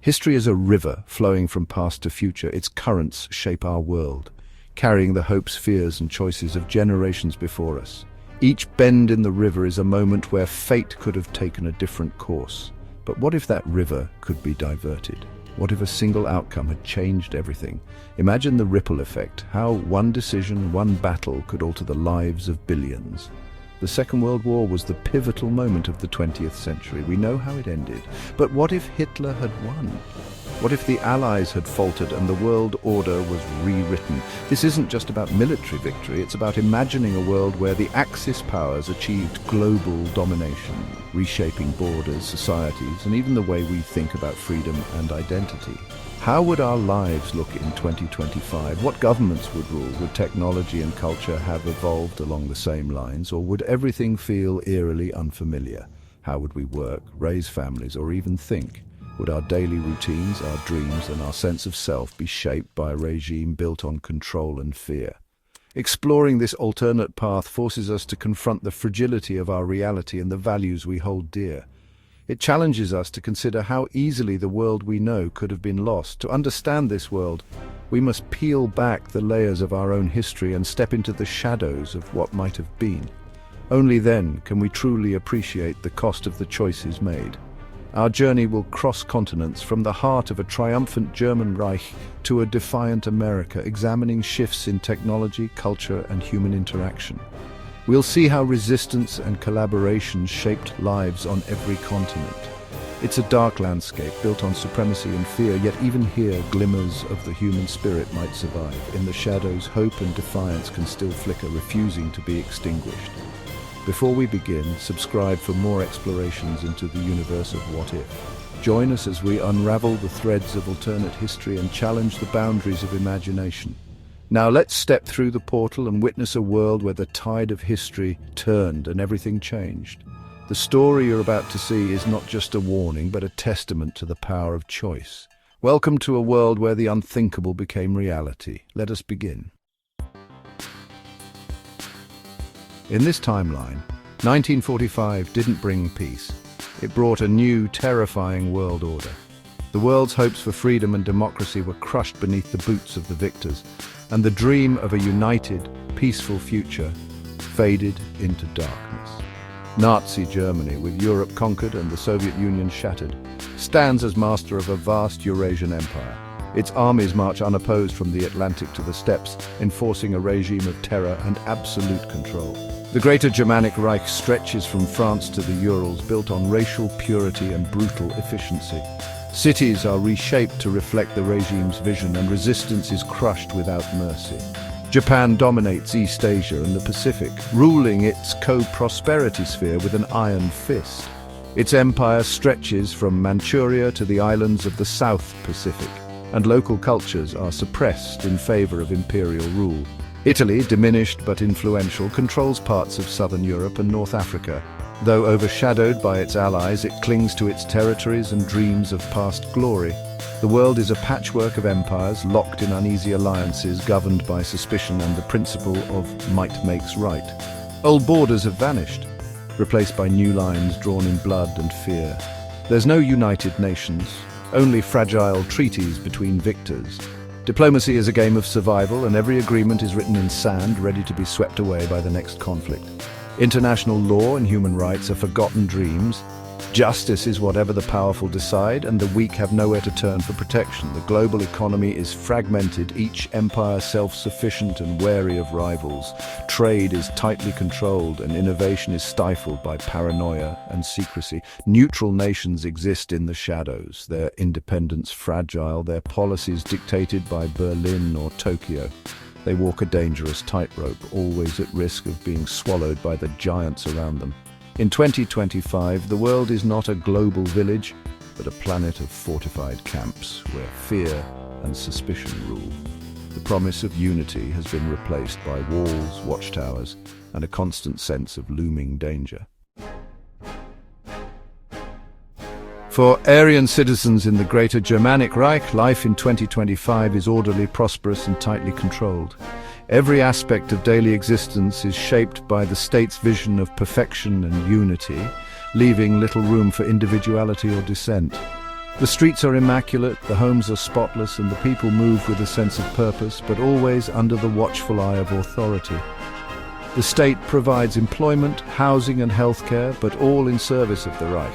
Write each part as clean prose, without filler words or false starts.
History is a river flowing from past to future. Its currents shape our world, carrying the hopes, fears, and choices of generations before us. Each bend in the river is a moment where fate could have taken a different course. But what if that river could be diverted? What if a single outcome had changed everything? Imagine the ripple effect, how one decision, one battle could alter the lives of billions. The Second World War was the pivotal moment of the 20th century. We know how it ended. But what if Hitler had won? What if the Allies had faltered and the world order was rewritten? This isn't just about military victory, it's about imagining a world where the Axis powers achieved global domination, reshaping borders, societies, and even the way we think about freedom and identity. How would our lives look in 2025? What governments would rule? Would technology and culture have evolved along the same lines, or would everything feel eerily unfamiliar? How would we work, raise families, or even think? Would our daily routines, our dreams, and our sense of self be shaped by a regime built on control and fear? Exploring this alternate path forces us to confront the fragility of our reality and the values we hold dear. It challenges us to consider how easily the world we know could have been lost. To understand this world, we must peel back the layers of our own history and step into the shadows of what might have been. Only then can we truly appreciate the cost of the choices made. Our journey will cross continents, from the heart of a triumphant German Reich to a defiant America, examining shifts in technology, culture, and human interaction. We'll see how resistance and collaboration shaped lives on every continent. It's a dark landscape built on supremacy and fear, yet even here glimmers of the human spirit might survive. In the shadows, hope and defiance can still flicker, refusing to be extinguished. Before we begin, subscribe for more explorations into the universe of What If. Join us as we unravel the threads of alternate history and challenge the boundaries of imagination. Now let's step through the portal and witness a world where the tide of history turned and everything changed. The story you're about to see is not just a warning, but a testament to the power of choice. Welcome to a world where the unthinkable became reality. Let us begin. In this timeline, 1945 didn't bring peace. It brought a new, terrifying world order. The world's hopes for freedom and democracy were crushed beneath the boots of the victors, and the dream of a united, peaceful future faded into darkness. Nazi Germany, with Europe conquered and the Soviet Union shattered, stands as master of a vast Eurasian empire. Its armies march unopposed from the Atlantic to the steppes, enforcing a regime of terror and absolute control. The Greater Germanic Reich stretches from France to the Urals, built on racial purity and brutal efficiency. Cities are reshaped to reflect the regime's vision, and resistance is crushed without mercy. Japan dominates East Asia and the Pacific, ruling its co-prosperity sphere with an iron fist. Its empire stretches from Manchuria to the islands of the South Pacific, and local cultures are suppressed in favor of imperial rule. Italy, diminished but influential, controls parts of southern Europe and North Africa. Though overshadowed by its allies, it clings to its territories and dreams of past glory. The world is a patchwork of empires, locked in uneasy alliances, governed by suspicion and the principle of might makes right. Old borders have vanished, replaced by new lines drawn in blood and fear. There's no united nations, only fragile treaties between victors. Diplomacy is a game of survival, and every agreement is written in sand, ready to be swept away by the next conflict. International law and human rights are forgotten dreams. Justice is whatever the powerful decide, and the weak have nowhere to turn for protection. The global economy is fragmented, each empire self-sufficient and wary of rivals. Trade is tightly controlled, and innovation is stifled by paranoia and secrecy. Neutral nations exist in the shadows, their independence fragile, their policies dictated by Berlin or Tokyo. They walk a dangerous tightrope, always at risk of being swallowed by the giants around them. In 2025, the world is not a global village, but a planet of fortified camps where fear and suspicion rule. The promise of unity has been replaced by walls, watchtowers, and a constant sense of looming danger. For Aryan citizens in the Greater Germanic Reich, life in 2025 is orderly, prosperous, and tightly controlled. Every aspect of daily existence is shaped by the state's vision of perfection and unity, leaving little room for individuality or dissent. The streets are immaculate, the homes are spotless, and the people move with a sense of purpose, but always under the watchful eye of authority. The state provides employment, housing and healthcare, but all in service of the Reich.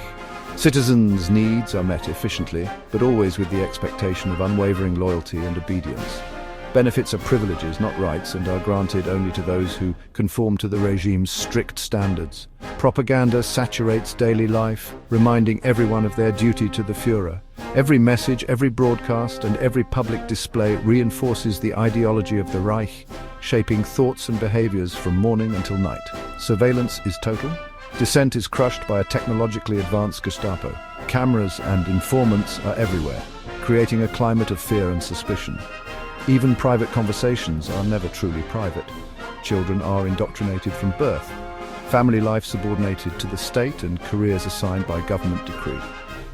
Citizens' needs are met efficiently, but always with the expectation of unwavering loyalty and obedience. Benefits are privileges, not rights, and are granted only to those who conform to the regime's strict standards. Propaganda saturates daily life, reminding everyone of their duty to the Führer. Every message, every broadcast, and every public display reinforces the ideology of the Reich, shaping thoughts and behaviors from morning until night. Surveillance is total. Dissent is crushed by a technologically advanced Gestapo. Cameras and informants are everywhere, creating a climate of fear and suspicion. Even private conversations are never truly private. Children are indoctrinated from birth. Family life subordinated to the state and careers assigned by government decree.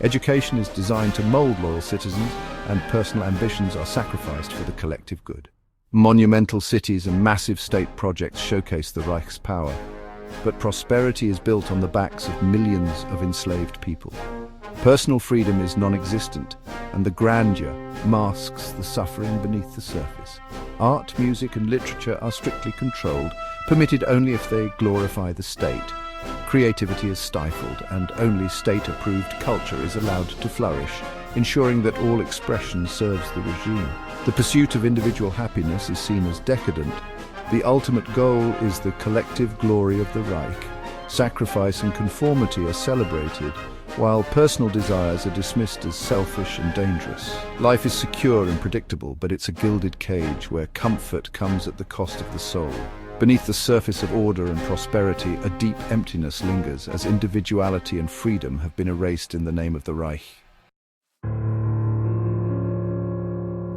Education is designed to mold loyal citizens, and personal ambitions are sacrificed for the collective good. Monumental cities and massive state projects showcase the Reich's power, but prosperity is built on the backs of millions of enslaved people. Personal freedom is non-existent, and the grandeur masks the suffering beneath the surface. Art, music, and literature are strictly controlled, permitted only if they glorify the state. Creativity is stifled, and only state-approved culture is allowed to flourish, ensuring that all expression serves the regime. The pursuit of individual happiness is seen as decadent. The ultimate goal is the collective glory of the Reich. Sacrifice and conformity are celebrated, while personal desires are dismissed as selfish and dangerous. Life is secure and predictable, but it's a gilded cage where comfort comes at the cost of the soul. Beneath the surface of order and prosperity, a deep emptiness lingers as individuality and freedom have been erased in the name of the Reich.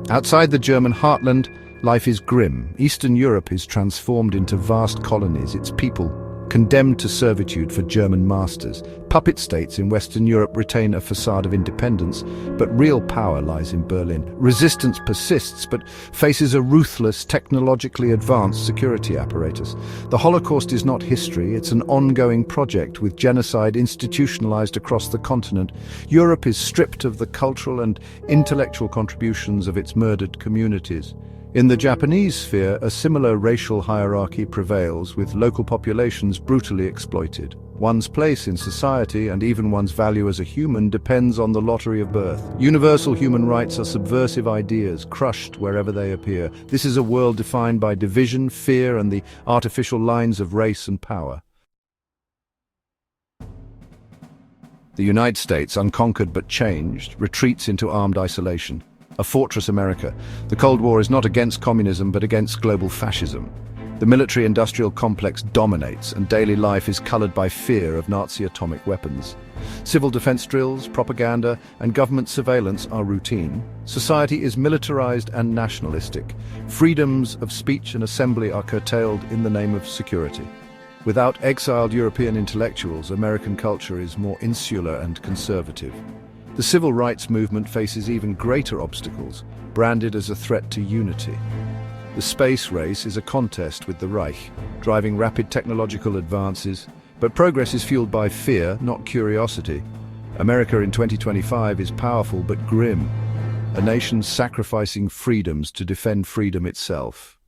Outside the German heartland, life is grim. Eastern Europe is transformed into vast colonies, its people condemned to servitude for German masters. Puppet states in Western Europe retain a facade of independence, but real power lies in Berlin. Resistance persists, but faces a ruthless, technologically advanced security apparatus. The Holocaust is not history, it's an ongoing project with genocide institutionalized across the continent. Europe is stripped of the cultural and intellectual contributions of its murdered communities. In the Japanese sphere, a similar racial hierarchy prevails, with local populations brutally exploited. One's place in society, and even one's value as a human, depends on the lottery of birth. Universal human rights are subversive ideas, crushed wherever they appear. This is a world defined by division, fear, and the artificial lines of race and power. The United States, unconquered but changed, retreats into armed isolation. A fortress America. The Cold War is not against communism, but against global fascism. The military-industrial complex dominates, and daily life is colored by fear of Nazi atomic weapons. Civil defense drills, propaganda, and government surveillance are routine. Society is militarized and nationalistic. Freedoms of speech and assembly are curtailed in the name of security. Without exiled European intellectuals, American culture is more insular and conservative. The civil rights movement faces even greater obstacles, branded as a threat to unity. The space race is a contest with the Reich, driving rapid technological advances, but progress is fueled by fear, not curiosity. America in 2025 is powerful but grim, a nation sacrificing freedoms to defend freedom itself.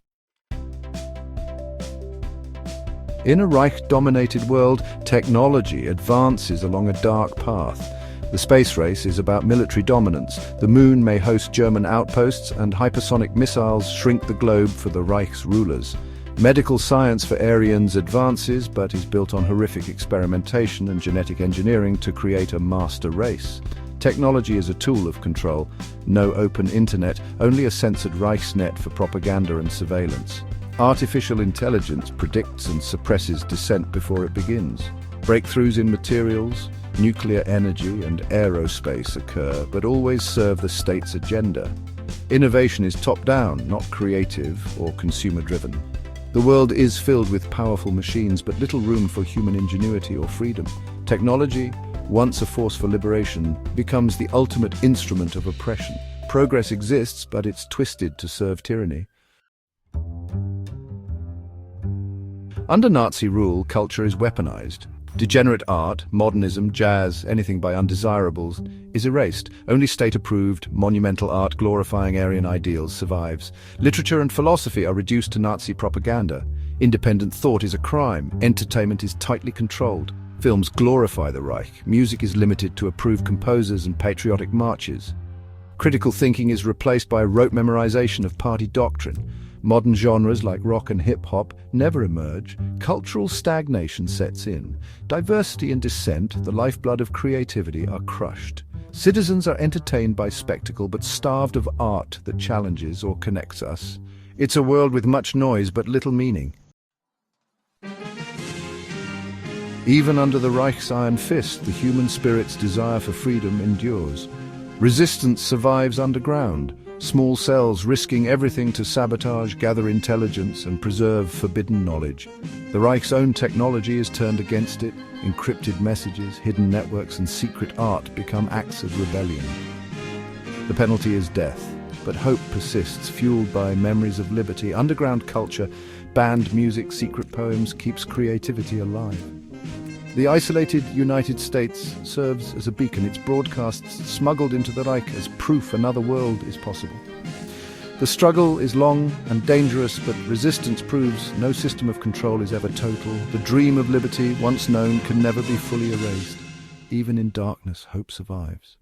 In a Reich-dominated world, technology advances along a dark path. The space race is about military dominance. The moon may host German outposts, and hypersonic missiles shrink the globe for the Reich's rulers. Medical science for Aryans advances, but is built on horrific experimentation and genetic engineering to create a master race. Technology is a tool of control. No open internet, only a censored Reichsnet for propaganda and surveillance. Artificial intelligence predicts and suppresses dissent before it begins. Breakthroughs in materials, nuclear energy, and aerospace occur, but always serve the state's agenda. Innovation is top-down, not creative or consumer-driven. The world is filled with powerful machines, but little room for human ingenuity or freedom. Technology, once a force for liberation, becomes the ultimate instrument of oppression. Progress exists, but it's twisted to serve tyranny. Under Nazi rule, culture is weaponized. Degenerate art, modernism, jazz, anything by undesirables, is erased. Only state-approved, monumental art glorifying Aryan ideals survives. Literature and philosophy are reduced to Nazi propaganda. Independent thought is a crime. Entertainment is tightly controlled. Films glorify the Reich. Music is limited to approved composers and patriotic marches. Critical thinking is replaced by rote memorization of party doctrine. Modern genres like rock and hip-hop never emerge. Cultural stagnation sets in. Diversity and dissent, the lifeblood of creativity, are crushed. Citizens are entertained by spectacle but starved of art that challenges or connects us. It's a world with much noise but little meaning. Even under the Reich's iron fist, the human spirit's desire for freedom endures. Resistance survives underground. Small cells risking everything to sabotage, gather intelligence, and preserve forbidden knowledge. The Reich's own technology is turned against it. Encrypted messages, hidden networks, and secret art become acts of rebellion. The penalty is death, but hope persists, fueled by memories of liberty. Underground culture, banned music, secret poems, keeps creativity alive. The isolated United States serves as a beacon, its broadcasts smuggled into the Reich as proof another world is possible. The struggle is long and dangerous, but resistance proves no system of control is ever total. The dream of liberty, once known, can never be fully erased. Even in darkness, hope survives.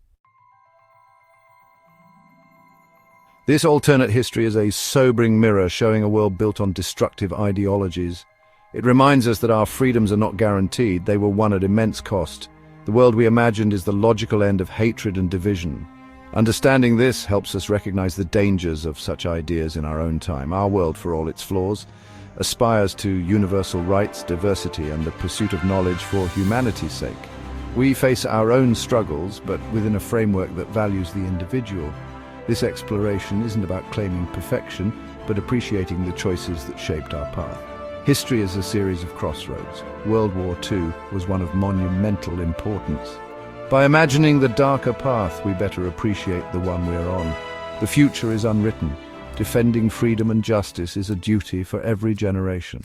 This alternate history is a sobering mirror showing a world built on destructive ideologies. It reminds us that our freedoms are not guaranteed, they were won at immense cost. The world we imagined is the logical end of hatred and division. Understanding this helps us recognize the dangers of such ideas in our own time. Our world, for all its flaws, aspires to universal rights, diversity, and the pursuit of knowledge for humanity's sake. We face our own struggles, but within a framework that values the individual. This exploration isn't about claiming perfection, but appreciating the choices that shaped our path. History is a series of crossroads. World War II was one of monumental importance. By imagining the darker path, we better appreciate the one we're on. The future is unwritten. Defending freedom and justice is a duty for every generation.